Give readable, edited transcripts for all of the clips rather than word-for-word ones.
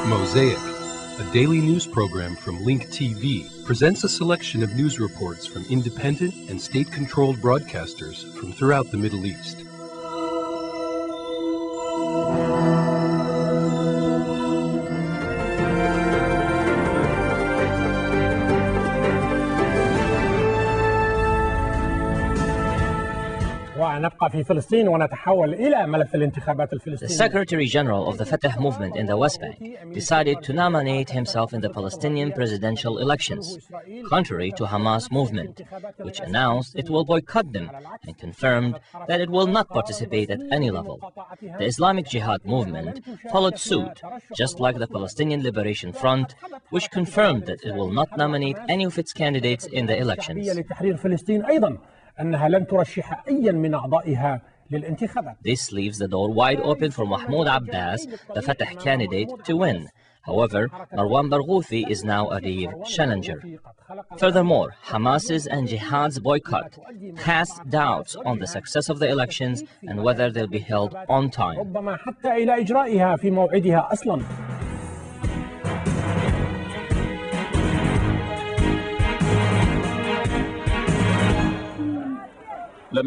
Mosaic, a daily news program from Link TV, presents a selection of news reports from independent and state-controlled broadcasters from throughout the Middle East. The Secretary General of the Fatah movement in the West Bank decided to nominate himself in the Palestinian presidential elections, contrary to Hamas movement, which announced it will boycott them and confirmed that it will not participate at any level. The Islamic Jihad movement followed suit, just like the Palestinian Liberation Front, which confirmed that it will not nominate any of its candidates in the elections. This leaves the door wide open for Mahmoud Abbas, the Fatah candidate, to win. However, Marwan Barghouti is now a real challenger. Furthermore, Hamas's and Jihad's boycott casts doubts on the success of the elections and whether they'll be held on time. To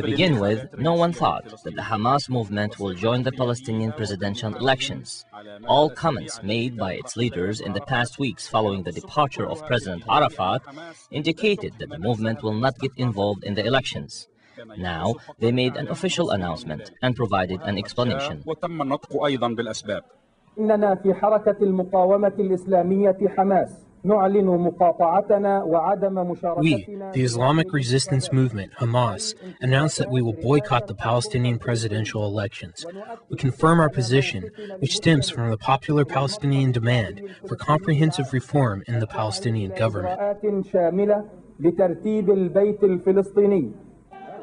begin with, no one thought that the Hamas movement will join the Palestinian presidential elections. All comments made by its leaders in the past weeks following the departure of President Arafat indicated that the movement will not get involved in the elections. Now, they made an official announcement and provided an explanation. We, the Islamic Resistance Movement, Hamas, announced that we will boycott the Palestinian presidential elections. We confirm our position, which stems from the popular Palestinian demand for comprehensive reform in the Palestinian government.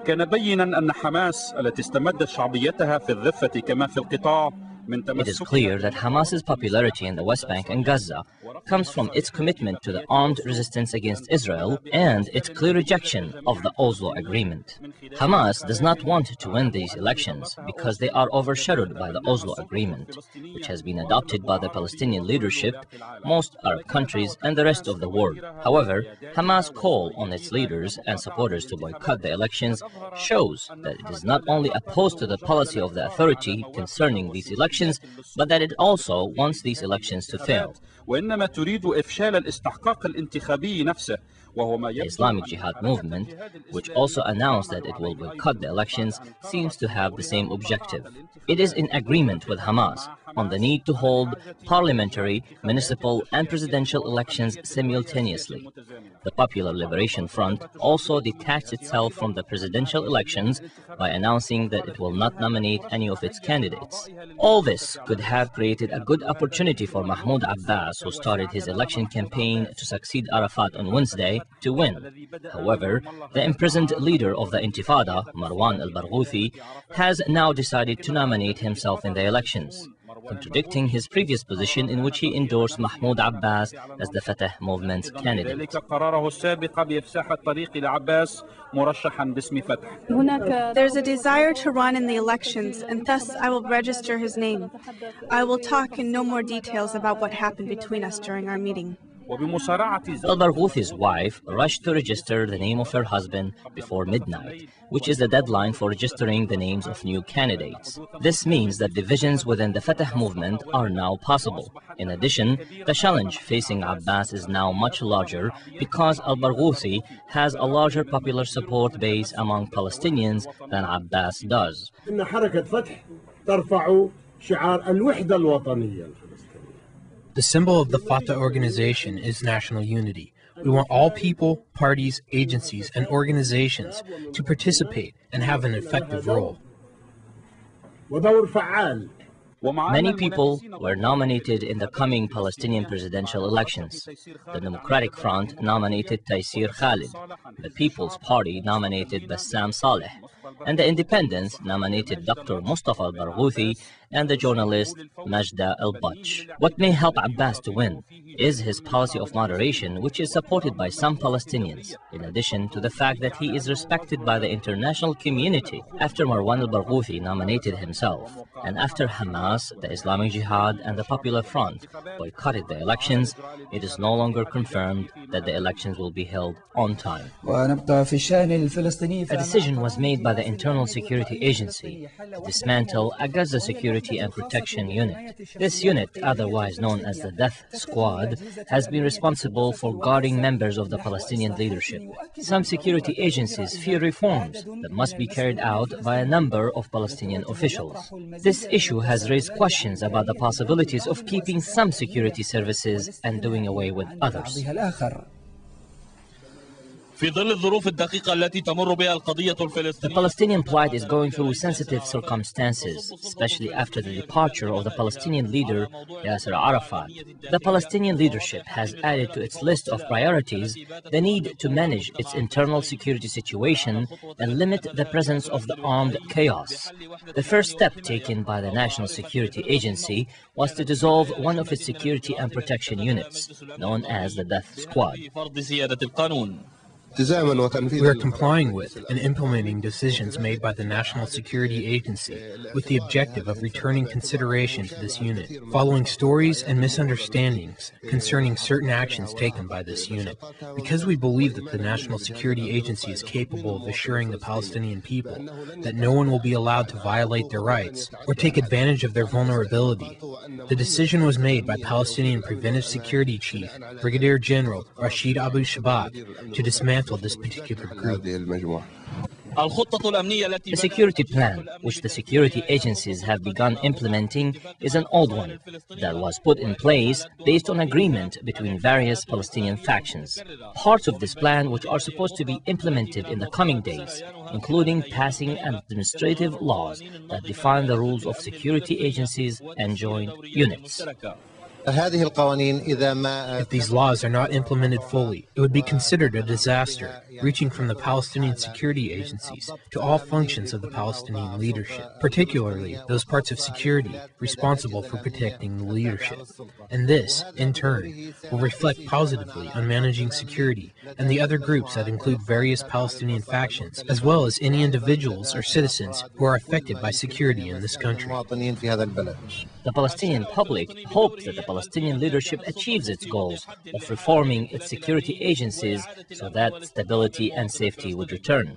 كان بينا أن حماس التي استمدت شعبيتها في الضفة كما في القطاع. It is clear that Hamas's popularity in the West Bank and Gaza comes from its commitment to the armed resistance against Israel and its clear rejection of the Oslo Agreement. Hamas does not want to win these elections because they are overshadowed by the Oslo Agreement, which has been adopted by the Palestinian leadership, most Arab countries, and the rest of the world. However, Hamas' call on its leaders and supporters to boycott the elections shows that it is not only opposed to the policy of the authority concerning these elections, but that it also wants these elections to fail. The Islamic Jihad movement, which also announced that it will boycott the elections, seems to have the same objective. It is in agreement with Hamas on the need to hold parliamentary, municipal, and presidential elections simultaneously. The Popular Liberation Front also detached itself from the presidential elections by announcing that it will not nominate any of its candidates. All this could have created a good opportunity for Mahmoud Abbas, who started his election campaign to succeed Arafat on Wednesday, to win. However, the imprisoned leader of the Intifada, Marwan al-Barghouti, has now decided to nominate himself in the elections, contradicting his previous position in which he endorsed Mahmoud Abbas as the Fatah movement's candidate. There's a desire to run in the elections, and thus I will register his name. I will talk in no more details about what happened between us during our meeting. Al-Barghouti's wife rushed to register the name of her husband before midnight, which is the deadline for registering the names of new candidates. This means that divisions within the Fatah movement are now possible. In addition, the challenge facing Abbas is now much larger because Al-Barghouti has a larger popular support base among Palestinians than Abbas does. The symbol of the Fatah organization is national unity. We want all people, parties, agencies, and organizations to participate and have an effective role. Many people were nominated in the coming Palestinian presidential elections. The Democratic Front nominated Taysir Khalid. The People's Party nominated Bassam Saleh. and the Independents nominated Dr. Mustafa al-Barghouti and the journalist Majda al-Batsh. What may help Abbas to win is his policy of moderation, which is supported by some Palestinians, in addition to the fact that he is respected by the international community. After Marwan al-Barghouti nominated himself, and after Hamas, the Islamic Jihad, and the Popular Front boycotted the elections, it is no longer confirmed that the elections will be held on time. A decision was made by the Internal Security Agency to dismantle a Gaza Security and Protection Unit. This unit, otherwise known as the Death Squad, has been responsible for guarding members of the Palestinian leadership. Some security agencies fear reforms that must be carried out by a number of Palestinian officials. This issue has raised questions about the possibilities of keeping some security services and doing away with others. The Palestinian plight is going through sensitive circumstances, especially after the departure of the Palestinian leader Yasser Arafat. The Palestinian leadership has added to its list of priorities the need to manage its internal security situation and limit the presence of the armed chaos. The first step taken by the National Security Agency was to dissolve one of its security and protection units, known as the Death Squad. We are complying with and implementing decisions made by the National Security Agency with the objective of returning consideration to this unit, following stories and misunderstandings concerning certain actions taken by this unit. Because we believe that the National Security Agency is capable of assuring the Palestinian people that no one will be allowed to violate their rights or take advantage of their vulnerability, the decision was made by Palestinian Preventive Security Chief Brigadier General Rashid Abu Shabat to dismantle this particular group. The security plan, which the security agencies have begun implementing, is an old one that was put in place based on agreement between various Palestinian factions. Parts of this plan which are supposed to be implemented in the coming days, including passing administrative laws that define the rules of security agencies and joint units. If these laws are not implemented fully, it would be considered a disaster, reaching from the Palestinian security agencies to all functions of the Palestinian leadership, particularly those parts of security responsible for protecting the leadership. And this, in turn, will reflect positively on managing security and the other groups that include various Palestinian factions, as well as any individuals or citizens who are affected by security in this country. The Palestinian public hopes that the Palestinian leadership achieves its goals of reforming its security agencies so that stability and safety would return.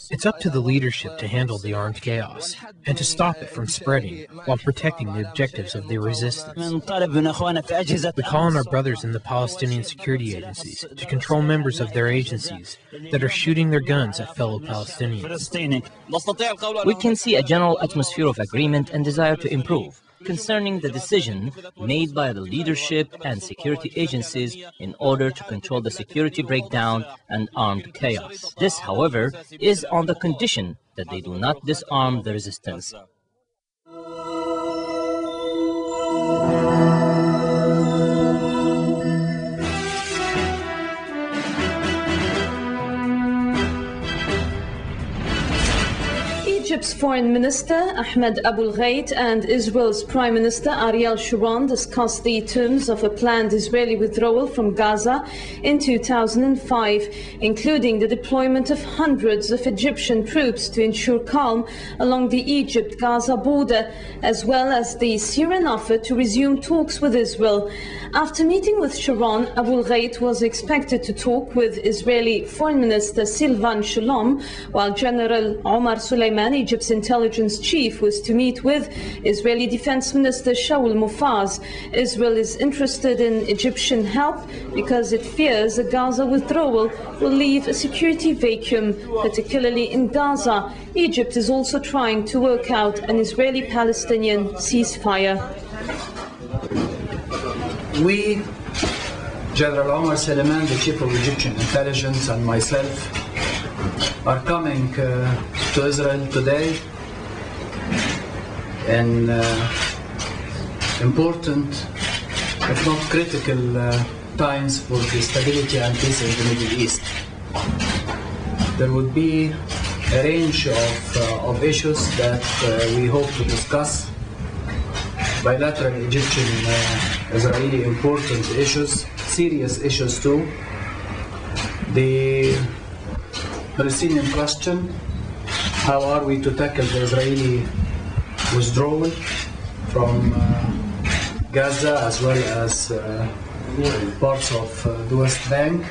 It's up to the leadership to handle the armed chaos and to stop it from spreading while protecting the objectives of the resistance. We call on our brothers in the Palestinian security agencies to control members of their agencies that are shooting their guns at fellow Palestinians. We can see a general atmosphere of agreement and desire to improve concerning the decision made by the leadership and security agencies in order to control the security breakdown and armed chaos. This, however, is on the condition that they do not disarm the resistance. Egypt's Foreign Minister Ahmed Abul-Ghait and Israel's Prime Minister Ariel Sharon discussed the terms of a planned Israeli withdrawal from Gaza in 2005, including the deployment of hundreds of Egyptian troops to ensure calm along the Egypt-Gaza border, as well as the Syrian offer to resume talks with Israel. After meeting with Sharon, Abul-Ghait was expected to talk with Israeli Foreign Minister Silvan Shalom, while General Omar Suleiman, Egypt's intelligence chief, was to meet with Israeli Defense Minister Shaul Mofaz. Israel is interested in Egyptian help because it fears a Gaza withdrawal will leave a security vacuum, particularly in Gaza. Egypt is also trying to work out an Israeli-Palestinian ceasefire. We, General Omar Suleiman, the Chief of Egyptian Intelligence, and myself are coming to Israel today in important, if not critical, times for the stability and peace in the Middle East. There would be a range of issues that we hope to discuss. Bilateral Egyptian-Israeli important issues, serious issues too. The Palestinian question, how are we to tackle the Israeli withdrawal from Gaza as well as parts of the West Bank.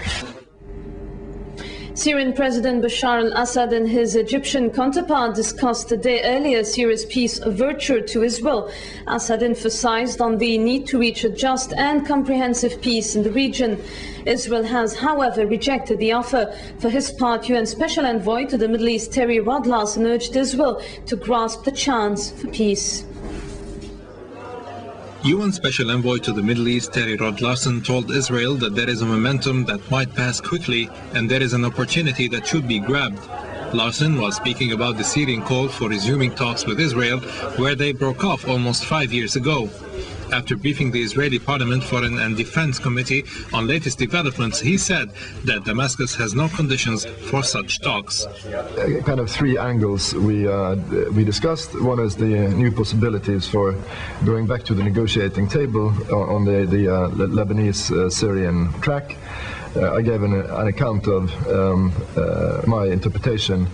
Syrian President Bashar al-Assad and his Egyptian counterpart discussed a day earlier Syria's peace overture to Israel. Assad emphasized on the need to reach a just and comprehensive peace in the region. Israel has, however, rejected the offer. For his part, UN Special Envoy to the Middle East, Terry Rodlason, urged Israel to grasp the chance for peace. UN Special Envoy to the Middle East, Terry Rodlason, told Israel that there is a momentum that might pass quickly and there is an opportunity that should be grabbed. Larson was speaking about the Syrian call for resuming talks with Israel, where they broke off almost 5 years ago. After briefing the Israeli Parliament Foreign and Defense Committee on latest developments, he said that Damascus has no conditions for such talks. Kind of three angles we discussed. One is the new possibilities for going back to the negotiating table on the Lebanese Syrian track. I gave an account of my interpretation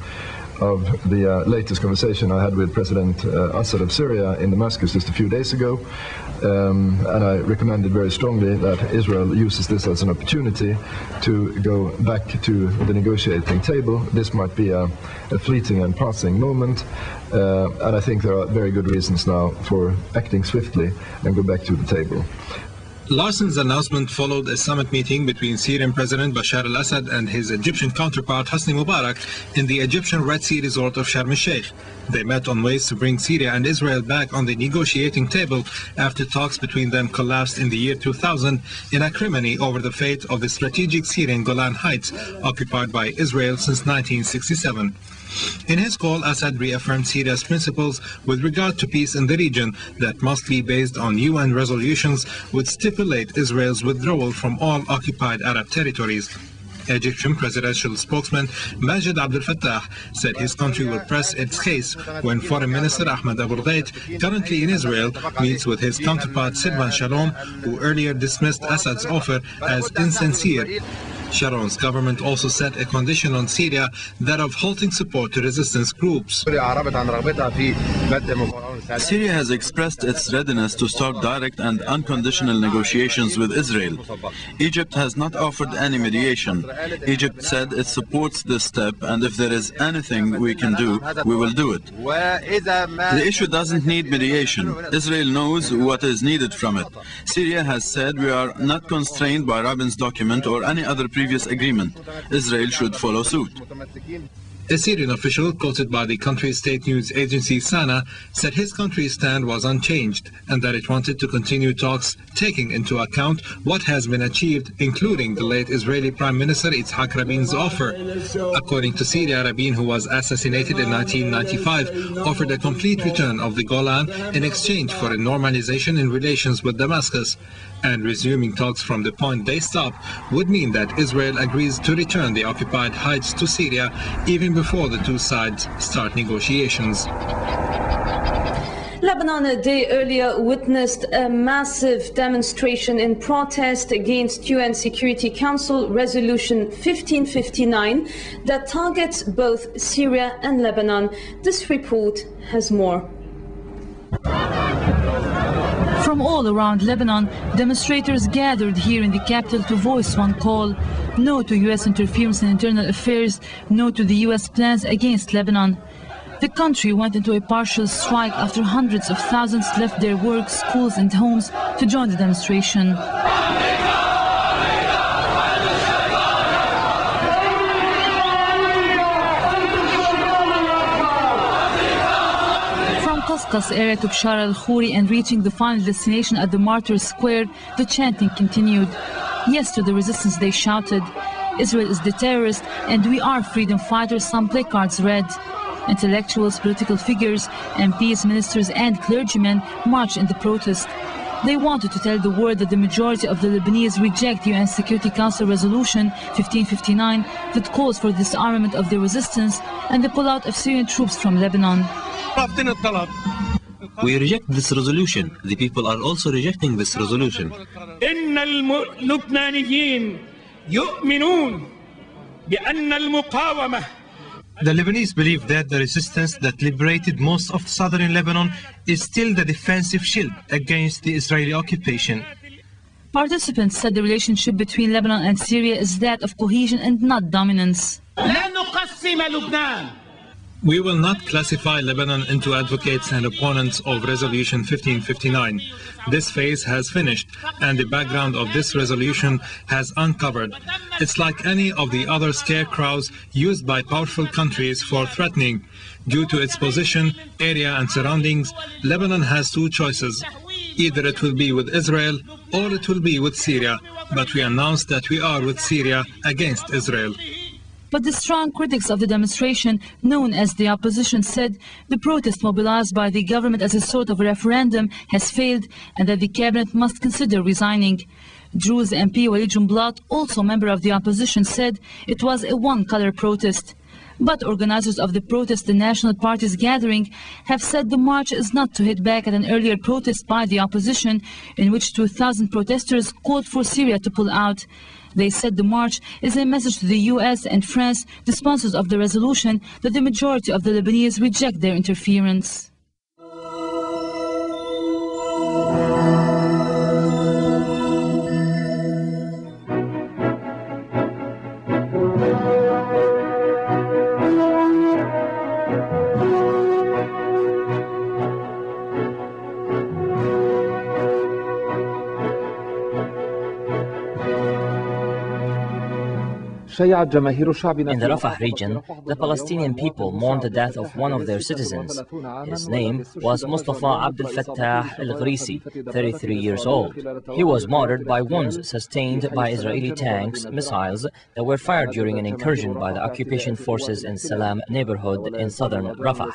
of the latest conversation I had with President Assad of Syria in Damascus just a few days ago. And I recommended very strongly that Israel uses this as an opportunity to go back to the negotiating table. This might be a fleeting and passing moment, and I think there are very good reasons now for acting swiftly and go back to the table. Larson's announcement followed a summit meeting between Syrian President Bashar al-Assad and his Egyptian counterpart Hosni Mubarak in the Egyptian Red Sea resort of Sharm el-Sheikh. They met on ways to bring Syria and Israel back on the negotiating table after talks between them collapsed in the year 2000 in acrimony over the fate of the strategic Syrian Golan Heights, occupied by Israel since 1967. In his call, Assad reaffirmed Syria's principles with regard to peace in the region that must be based on UN resolutions which stipulate Israel's withdrawal from all occupied Arab territories. Egyptian presidential spokesman Majid Abdel Fattah said his country will press its case when Foreign Minister Ahmed Abul Ghait, currently in Israel, meets with his counterpart Silvan Shalom, who earlier dismissed Assad's offer as insincere. Sharon's government also set a condition on Syria, that of halting support to resistance groups. Syria has expressed its readiness to start direct and unconditional negotiations with Israel. Egypt has not offered any mediation. Egypt said it supports this step, and if there is anything we can do, we will do it. The issue doesn't need mediation. Israel knows what is needed from it. Syria has said we are not constrained by Rabin's document or any other previous agreement. Israel should follow suit. A Syrian official, quoted by the country's state news agency SANA, said his country's stand was unchanged and that it wanted to continue talks, taking into account what has been achieved, including the late Israeli Prime Minister Yitzhak Rabin's offer. According to Syria, Rabin, who was assassinated in 1995, offered a complete return of the Golan in exchange for a normalization in relations with Damascus. And resuming talks from the point they stopped would mean that Israel agrees to return the occupied heights to Syria even before the two sides start negotiations. Lebanon a day earlier witnessed a massive demonstration in protest against UN Security Council Resolution 1559 that targets both Syria and Lebanon. This report has more. From all around Lebanon, demonstrators gathered here in the capital to voice one call: no to U.S. interference in internal affairs, no to the U.S. plans against Lebanon. The country went into a partial strike after hundreds of thousands left their work, schools and homes to join the demonstration. Qasqas area to Bshar al-Khoury and reaching the final destination at the Martyrs Square, the chanting continued. Yes to the resistance, they shouted. Israel is the terrorist and we are freedom fighters, some placards read. Intellectuals, political figures, MPs, ministers and clergymen marched in the protest. They wanted to tell the world that the majority of the Lebanese reject UN Security Council Resolution 1559 that calls for disarmament of the resistance and the pullout of Syrian troops from Lebanon. We reject this resolution. The people are also rejecting this resolution. The Lebanese believe that the resistance that liberated most of southern Lebanon is still the defensive shield against the Israeli occupation. Participants said the relationship between Lebanon and Syria is that of cohesion and not dominance. We will not classify Lebanon into advocates and opponents of Resolution 1559. This phase has finished, and the background of this resolution has uncovered. It's like any of the other scarecrows used by powerful countries for threatening. Due to its position, area, and surroundings, Lebanon has two choices. Either it will be with Israel or it will be with Syria. But we announced that we are with Syria against Israel. But the strong critics of the demonstration, known as the opposition, said the protest mobilized by the government as a sort of referendum has failed and that the cabinet must consider resigning. Druze MP Walid Jumblat, also member of the opposition, said it was a one-color protest. But organizers of the protest, the National Party's gathering, have said the march is not to hit back at an earlier protest by the opposition in which 2,000 protesters called for Syria to pull out. They said the march is a message to the U.S. and France, the sponsors of the resolution, that the majority of the Lebanese reject their interference. In the Rafah region, the Palestinian people mourned the death of one of their citizens. His name was Mustafa Abdel Fattah al-Ghrisi, 33 years old. He was martyred by wounds sustained by Israeli tanks, missiles that were fired during an incursion by the occupation forces in Salam neighborhood in southern Rafah.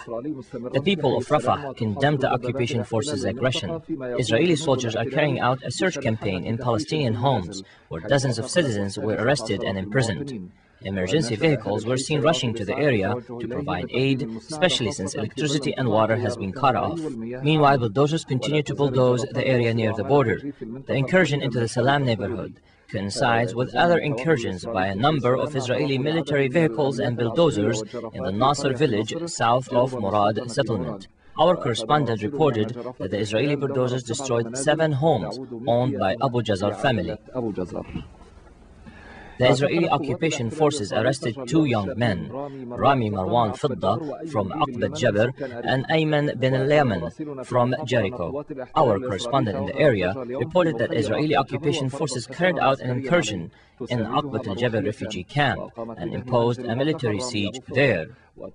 The people of Rafah condemned the occupation forces' aggression. Israeli soldiers are carrying out a search campaign in Palestinian homes, where dozens of citizens were arrested and imprisoned. Emergency vehicles were seen rushing to the area to provide aid, especially since electricity and water has been cut off. Meanwhile, bulldozers continue to bulldoze the area near the border. The incursion into the Salam neighborhood coincides with other incursions by a number of Israeli military vehicles and bulldozers in the Nasser village south of Murad settlement. Our correspondent reported that the Israeli bulldozers destroyed 7 homes owned by Abu Jazar family. The Israeli occupation forces arrested 2 young men, Rami Marwan Fidda from Aqbat Jabr and Ayman bin al-Yaman from Jericho. Our correspondent in the area reported that Israeli occupation forces carried out an incursion in Aqbat al-Jabr refugee camp and imposed a military siege there.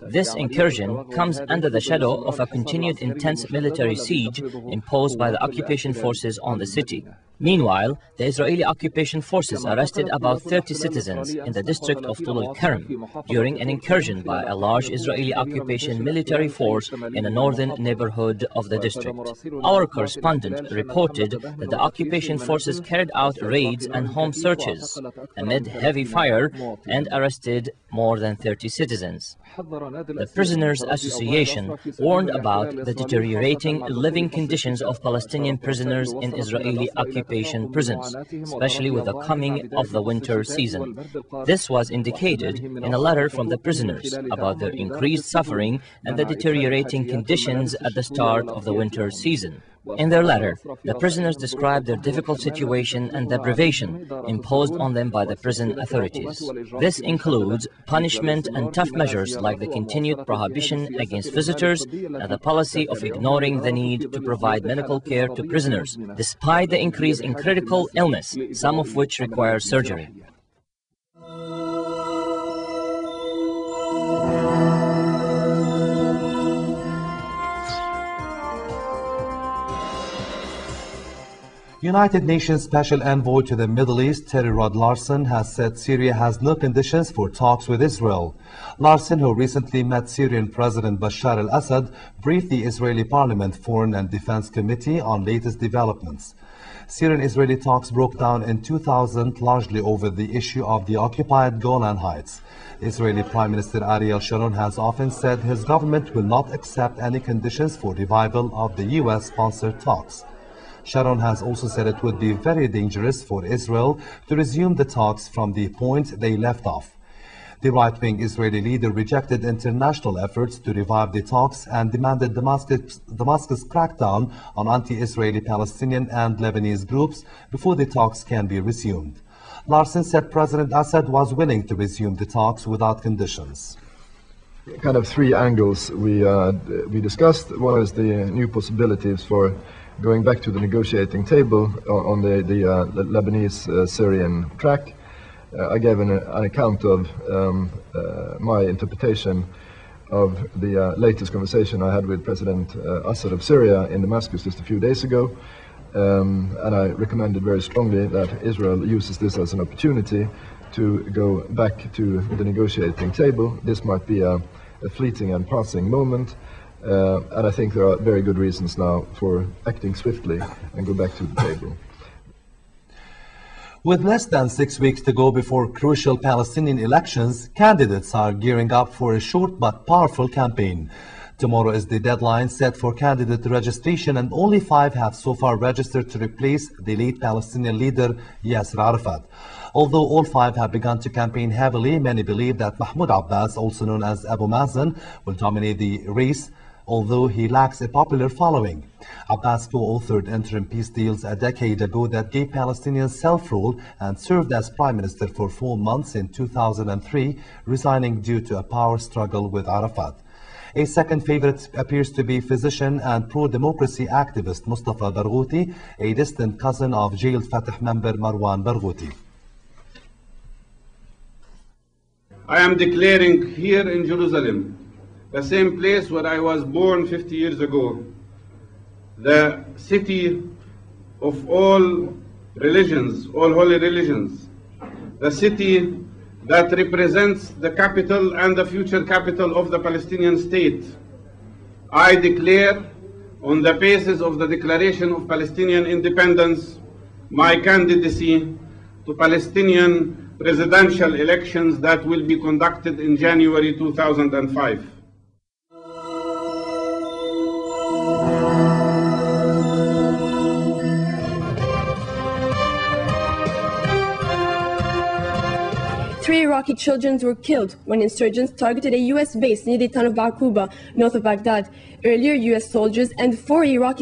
This incursion comes under the shadow of a continued intense military siege imposed by the occupation forces on the city. Meanwhile, the Israeli occupation forces arrested about 30 citizens in the district of Tul al-Karam during an incursion by a large Israeli occupation military force in a northern neighborhood of the district. Our correspondent reported that the occupation forces carried out raids and home searches amid heavy fire and arrested more than 30 citizens. The Prisoners Association warned about the deteriorating living conditions of Palestinian prisoners in Israeli occupation prisons, especially with the coming of the winter season. This was indicated in a letter from the prisoners about their increased suffering and the deteriorating conditions at the start of the winter season. In their letter, the prisoners described their difficult situation and deprivation imposed on them by the prison authorities. This includes punishment and tough measures like the continued prohibition against visitors and the policy of ignoring the need to provide medical care to prisoners, despite the increase in critical illness, some of which require surgery. United Nations Special Envoy to the Middle East, Terry Rod Larson, has said Syria has no conditions for talks with Israel. Larson, who recently met Syrian President Bashar al-Assad, briefed the Israeli Parliament Foreign and Defense Committee on latest developments. Syrian-Israeli talks broke down in 2000, largely over the issue of the occupied Golan Heights. Israeli Prime Minister Ariel Sharon has often said his government will not accept any conditions for revival of the U.S.-sponsored talks. Sharon has also said it would be very dangerous for Israel to resume the talks from the point they left off. The right-wing Israeli leader rejected international efforts to revive the talks and demanded Damascus crackdown on anti-Israeli Palestinian and Lebanese groups before the talks can be resumed. Larson said President Assad was willing to resume the talks without conditions. Kind of three angles we discussed. One is the new possibilities for going back to the negotiating table on the Lebanese Syrian track. I gave an account of my interpretation of the latest conversation I had with President Assad of Syria in Damascus just a few days ago. And I recommended very strongly that Israel uses this as an opportunity to go back to the negotiating table. This might be a fleeting and passing moment. And I think there are very good reasons now for acting swiftly and go back to the table. With less than 6 weeks to go before crucial Palestinian elections, candidates are gearing up for a short but powerful campaign. Tomorrow is the deadline set for candidate registration, and only 5 have so far registered to replace the late Palestinian leader Yasser Arafat. Although all 5 have begun to campaign heavily, many believe that Mahmoud Abbas, also known as Abu Mazen, will dominate the race, although he lacks a popular following. Abbas co-authored interim peace deals a decade ago that gave Palestinians self-rule and served as prime minister for 4 months in 2003, resigning due to a power struggle with Arafat. A second favorite appears to be physician and pro-democracy activist Mustafa Barghouti, a distant cousin of jailed Fatah member Marwan Barghouti. I am declaring here in Jerusalem, the same place where I was born 50 years ago, the city of all religions, all holy religions, the city that represents the capital and the future capital of the Palestinian state. I declare, on the basis of the Declaration of Palestinian Independence, my candidacy to Palestinian presidential elections that will be conducted in January 2005. Three Iraqi children were killed when insurgents targeted a U.S. base near the town of Baqouba, north of Baghdad. Earlier, U.S. soldiers and 4 Iraqi